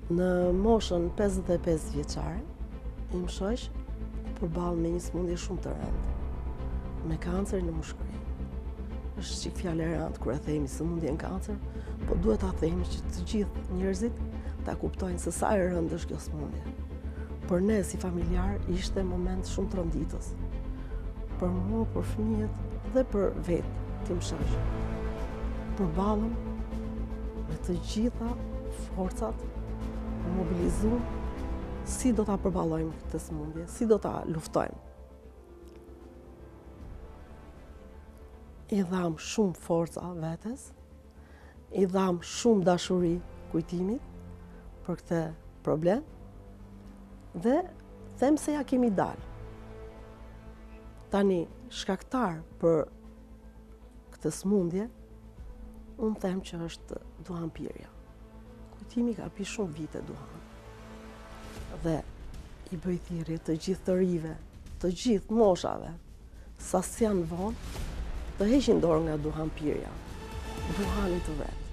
Në moshën 55 vjeçare, im shoq përballë me një sëmundje shumë të rëndë, me kancer në mushkëri. Është çik fjalë e rëndë kur e themi sëmundjen kancer, po duhet ta themi që të gjithë njerëzit ta kuptojnë se sa e rëndë është kjo sëmundje. Për ne si familjar ishte moment shumë tronditës. Për mua, për fëmijët dhe për vetë, tim shoq. Përballëm me të gjitha forcat, mobilizu si do ta përballojmë këtë sëmundje, si do ta luftojmë. I dham shumë forca vetes, i dham shumë dashuri kujtimit për këtë problem dhe them se ja kemi dalë. Tani, shkaktar për këtë sëmundje, unë them që është duhanpirja. Kujtimi ka pi shumë vite duhan. Dhe i bëj thirrje të gjithë të rive, të gjithë moshave, sa s'janë vonë, të heqin dorë nga duhanpirja. Duhani të vet.